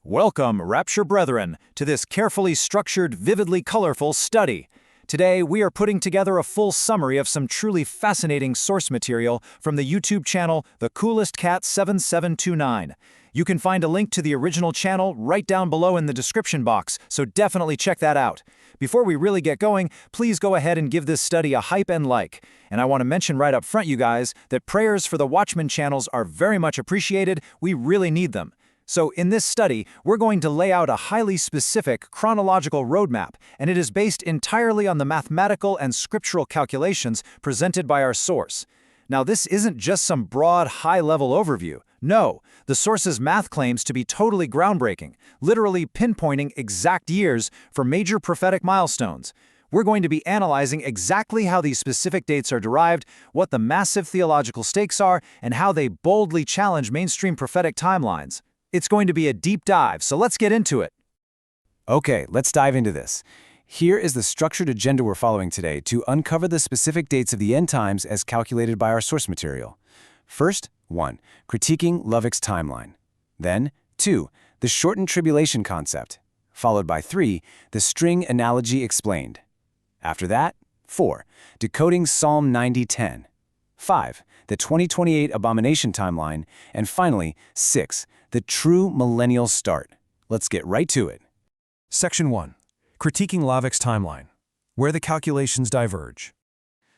Welcome, Rapture Brethren, to this carefully structured, vividly colorful study. Today, we are putting together a full summary of some truly fascinating source material from the YouTube channel, the KoolestCat 7729. You can find a link to the original channel right down below in the description box, so definitely check that out. Before we really get going, please go ahead and give this study a hype and like. And I want to mention right up front, you guys, that prayers for the Watchmen channels are very much appreciated. We really need them. So in this study, we're going to lay out a highly specific chronological roadmap, and it is based entirely on the mathematical and scriptural calculations presented by our source. Now, this isn't just some broad, high-level overview. No, the source's math claims to be totally groundbreaking, literally pinpointing exact years for major prophetic milestones. We're going to be analyzing exactly how these specific dates are derived, what the massive theological stakes are, and how they boldly challenge mainstream prophetic timelines. It's going to be a deep dive, so let's get into it. Okay, let's dive into this. Here is the structured agenda we're following today to uncover the specific dates of the end times as calculated by our source material. First, 1. Critiquing Loveck's timeline. Then, 2. The shortened tribulation concept. Followed by 3. The string analogy explained. After that, 4. Decoding Psalm 90:10. 5. The 2028 abomination timeline. And finally, 6. The true millennial start. Let's get right to it. Section 1. Critiquing Loveck's timeline, where the calculations diverge.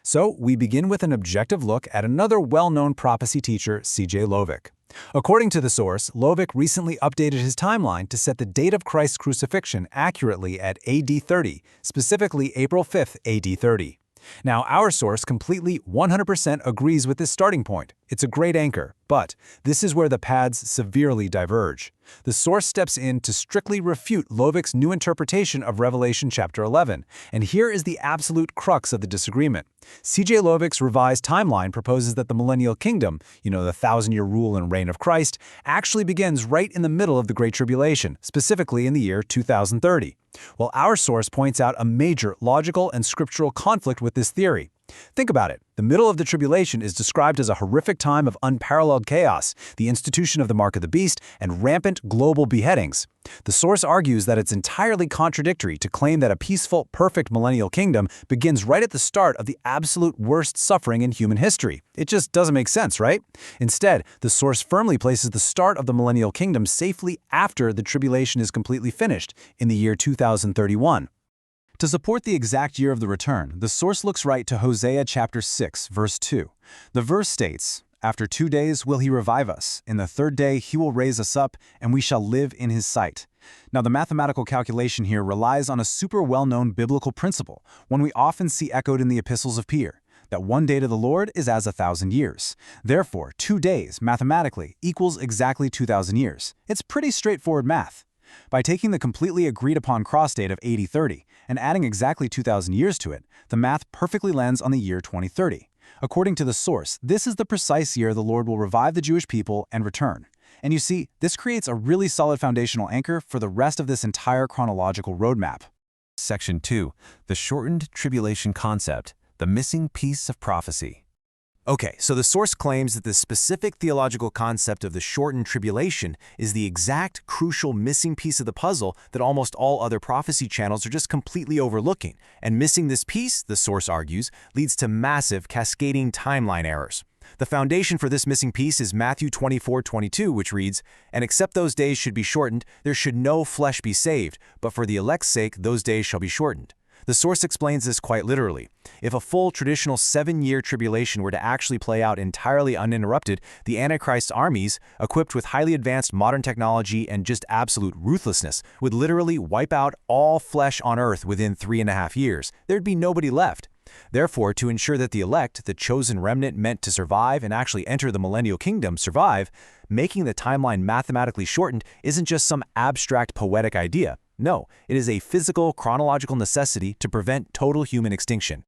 So, we begin with an objective look at another well-known prophecy teacher, C.J. Loveck. According to the source, Loveck recently updated his timeline to set the date of Christ's crucifixion accurately at AD 30, specifically April 5th, AD 30. Now, our source completely 100% agrees with this starting point. It's a great anchor, but this is where the paths severely diverge. The source steps in to strictly refute Loveck's new interpretation of Revelation chapter 11, and here is the absolute crux of the disagreement. C.J. Loveck's revised timeline proposes that the millennial kingdom, the 1,000-year rule and reign of Christ, actually begins right in the middle of the Great Tribulation, specifically in the year 2030. While our source points out a major logical and scriptural conflict with this theory. Think about it. The middle of the tribulation is described as a horrific time of unparalleled chaos, the institution of the mark of the beast, and rampant global beheadings. The source argues that it's entirely contradictory to claim that a peaceful, perfect millennial kingdom begins right at the start of the absolute worst suffering in human history. It just doesn't make sense, right? Instead, the source firmly places the start of the millennial kingdom safely after the tribulation is completely finished, in the year 2031. To support the exact year of the return, the source looks right to Hosea chapter 6, verse 2. The verse states, "After 2 days will he revive us. In the third day he will raise us up, and we shall live in his sight." Now, the mathematical calculation here relies on a super well-known biblical principle, one we often see echoed in the epistles of Peter, that 1 day to the Lord is as 1,000 years. Therefore, 2 days, mathematically, equals exactly 2,000 years. It's pretty straightforward math. By taking the completely agreed-upon cross date of AD 30 and adding exactly 2,000 years to it, the math perfectly lands on the year 2030. According to the source, this is the precise year the Lord will revive the Jewish people and return. And you see, this creates a really solid foundational anchor for the rest of this entire chronological roadmap. Section 2. The shortened tribulation concept, the missing piece of prophecy. Okay, so the source claims that the specific theological concept of the shortened tribulation is the exact crucial missing piece of the puzzle that almost all other prophecy channels are just completely overlooking. And missing this piece, the source argues, leads to massive cascading timeline errors. The foundation for this missing piece is Matthew 24:22, which reads, "And except those days should be shortened, there should no flesh be saved, but for the elect's sake those days shall be shortened." The source explains this quite literally. If a full traditional 7-year tribulation were to actually play out entirely uninterrupted, the Antichrist's armies, equipped with highly advanced modern technology and just absolute ruthlessness, would literally wipe out all flesh on earth within 3.5 years. There'd be nobody left. Therefore, to ensure that the elect, the chosen remnant meant to survive and actually enter the millennial kingdom, survive, making the timeline mathematically shortened isn't just some abstract poetic idea. No, it is a physical, chronological necessity to prevent total human extinction.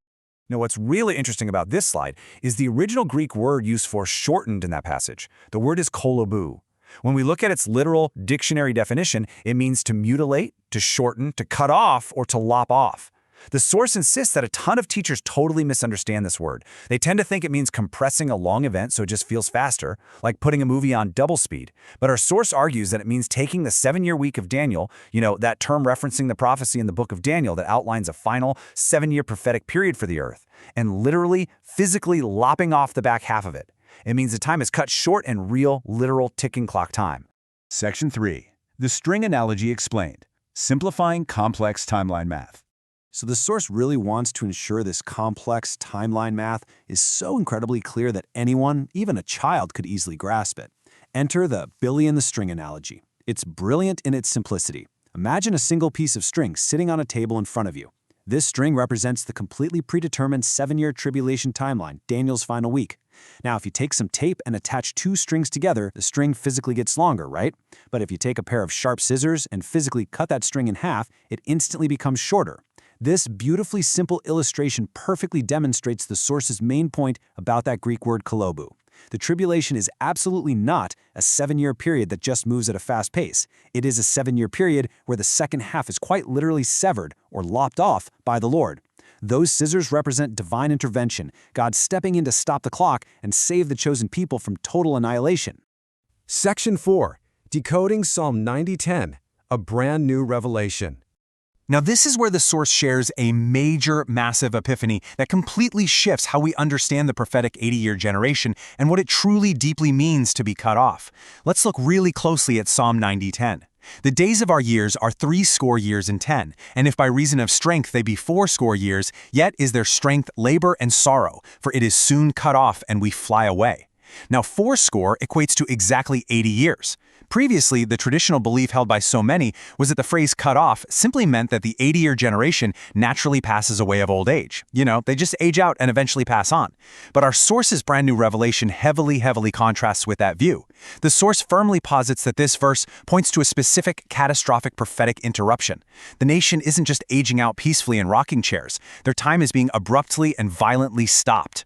Now, what's really interesting about this slide is the original Greek word used for shortened in that passage. The word is kolobou. When we look at its literal dictionary definition, it means to mutilate, to shorten, to cut off, or to lop off. The source insists that a ton of teachers totally misunderstand this word. They tend to think it means compressing a long event so it just feels faster, like putting a movie on double speed. But our source argues that it means taking the 7-year week of Daniel, that term referencing the prophecy in the book of Daniel that outlines a final 7-year prophetic period for the earth, and literally, physically lopping off the back half of it. It means the time is cut short in real, literal ticking clock time. Section 3. The string analogy explained. Simplifying complex timeline math. So the source really wants to ensure this complex timeline math is so incredibly clear that anyone, even a child, could easily grasp it. Enter the billion the string analogy. It's brilliant in its simplicity. Imagine a single piece of string sitting on a table in front of you. This string represents the completely predetermined 7-year tribulation timeline, Daniel's final week. Now, if you take some tape and attach 2 strings together, the string physically gets longer, right? But if you take a pair of sharp scissors and physically cut that string in half, it instantly becomes shorter. This beautifully simple illustration perfectly demonstrates the source's main point about that Greek word kolobu. The tribulation is absolutely not a 7-year period that just moves at a fast pace. It is a 7-year period where the second half is quite literally severed or lopped off by the Lord. Those scissors represent divine intervention, God stepping in to stop the clock and save the chosen people from total annihilation. Section 4. Decoding Psalm 90:10, a brand new revelation. Now, this is where the source shares a major, massive epiphany that completely shifts how we understand the prophetic 80-year generation and what it truly deeply means to be cut off. Let's look really closely at Psalm 90:10. The days of our years are 80 years and 10, and if by reason of strength they be 80 years, yet is their strength labor and sorrow, for it is soon cut off and we fly away. Now, 80 equates to exactly 80 years. Previously, the traditional belief held by so many was that the phrase cut off simply meant that the 80-year generation naturally passes away of old age. They just age out and eventually pass on. But our source's brand new revelation heavily contrasts with that view. The source firmly posits that this verse points to a specific catastrophic prophetic interruption. The nation isn't just aging out peacefully in rocking chairs. Their time is being abruptly and violently stopped.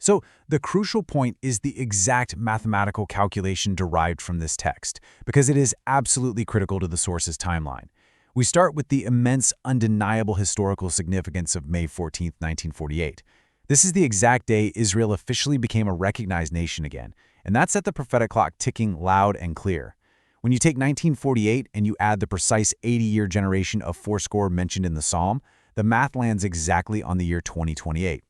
So, the crucial point is the exact mathematical calculation derived from this text, because it is absolutely critical to the source's timeline. We start with the immense, undeniable historical significance of May 14, 1948. This is the exact day Israel officially became a recognized nation again, and that set the prophetic clock ticking loud and clear. When you take 1948 and you add the precise 80-year generation of 80 mentioned in the psalm, the math lands exactly on the year 2028.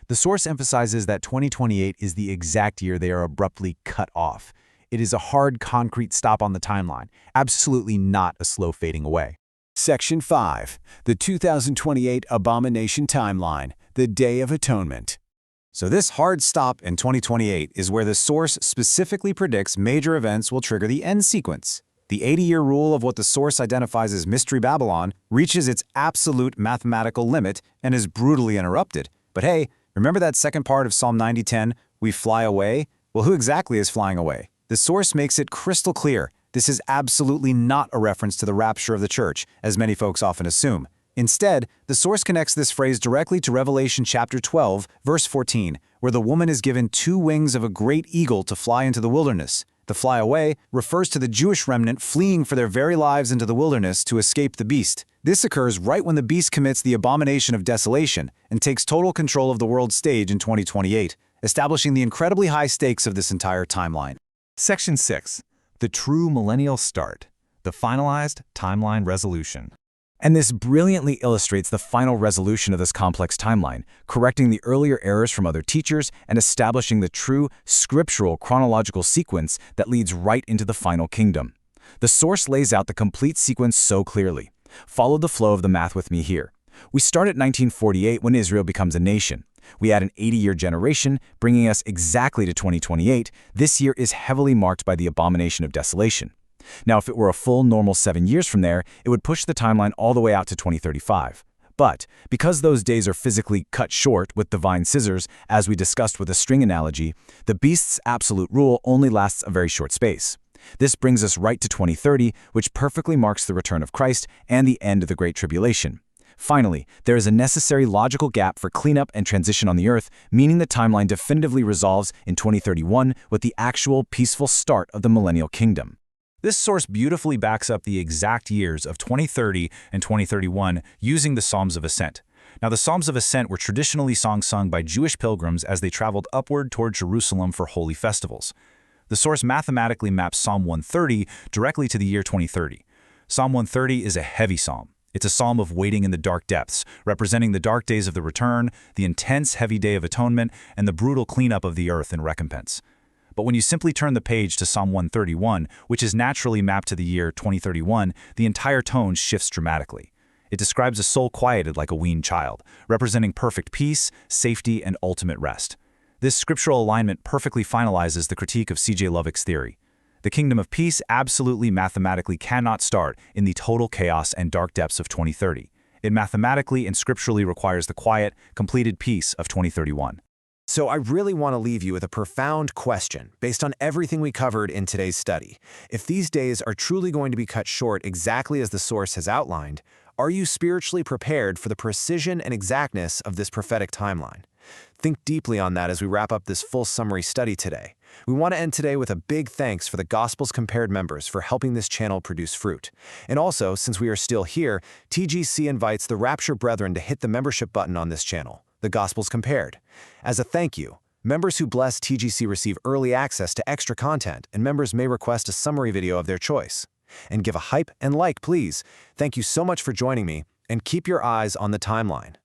The source emphasizes that 2028 is the exact year they are abruptly cut off. It is a hard, concrete stop on the timeline, absolutely not a slow fading away. Section 5. The 2028 Abomination Timeline, the Day of Atonement. So this hard stop in 2028 is where the source specifically predicts major events will trigger the end sequence. The 80-year rule of what the source identifies as Mystery Babylon reaches its absolute mathematical limit and is brutally interrupted. But hey, remember that second part of Psalm 90:10, we fly away? Well, who exactly is flying away? The source makes it crystal clear. This is absolutely not a reference to the rapture of the church, as many folks often assume. Instead, the source connects this phrase directly to Revelation chapter 12, verse 14, where the woman is given 2 wings of a great eagle to fly into the wilderness. The fly away refers to the Jewish remnant fleeing for their very lives into the wilderness to escape the beast. This occurs right when the beast commits the abomination of desolation and takes total control of the world stage in 2028, establishing the incredibly high stakes of this entire timeline. Section 6. The true millennial start. The finalized timeline resolution. And this brilliantly illustrates the final resolution of this complex timeline, correcting the earlier errors from other teachers and establishing the true scriptural chronological sequence that leads right into the final kingdom. The source lays out the complete sequence so clearly. Follow the flow of the math with me here. We start at 1948 when Israel becomes a nation. We add an 80-year generation, bringing us exactly to 2028. This year is heavily marked by the abomination of desolation. Now, if it were a full normal 7 years from there, it would push the timeline all the way out to 2035. But because those days are physically cut short with divine scissors, as we discussed with the string analogy, the beast's absolute rule only lasts a very short space. This brings us right to 2030, which perfectly marks the return of Christ and the end of the Great Tribulation. Finally, there is a necessary logical gap for cleanup and transition on the earth, meaning the timeline definitively resolves in 2031 with the actual peaceful start of the millennial kingdom. This source beautifully backs up the exact years of 2030 and 2031 using the Psalms of Ascent. Now, the Psalms of Ascent were traditionally songs sung by Jewish pilgrims as they traveled upward toward Jerusalem for holy festivals. The source mathematically maps Psalm 130 directly to the year 2030. Psalm 130 is a heavy psalm. It's a psalm of waiting in the dark depths, representing the dark days of the return, the intense heavy day of atonement, and the brutal cleanup of the earth in recompense. But when you simply turn the page to Psalm 131, which is naturally mapped to the year 2031, the entire tone shifts dramatically. It describes a soul quieted like a weaned child, representing perfect peace, safety, and ultimate rest. This scriptural alignment perfectly finalizes the critique of C.J. Lovick's theory. The kingdom of peace absolutely mathematically cannot start in the total chaos and dark depths of 2030. It mathematically and scripturally requires the quiet, completed peace of 2031. So I really want to leave you with a profound question based on everything we covered in today's study. If these days are truly going to be cut short exactly as the source has outlined, are you spiritually prepared for the precision and exactness of this prophetic timeline? Think deeply on that as we wrap up this full summary study today. We want to end today with a big thanks for the Gospels Compared members for helping this channel produce fruit. And also, since we are still here, TGC invites the Rapture Brethren to hit the membership button on this channel, the Gospels Compared. As a thank you, members who bless TGC receive early access to extra content, and members may request a summary video of their choice. And give a hype and like, please. Thank you so much for joining me, and keep your eyes on the timeline.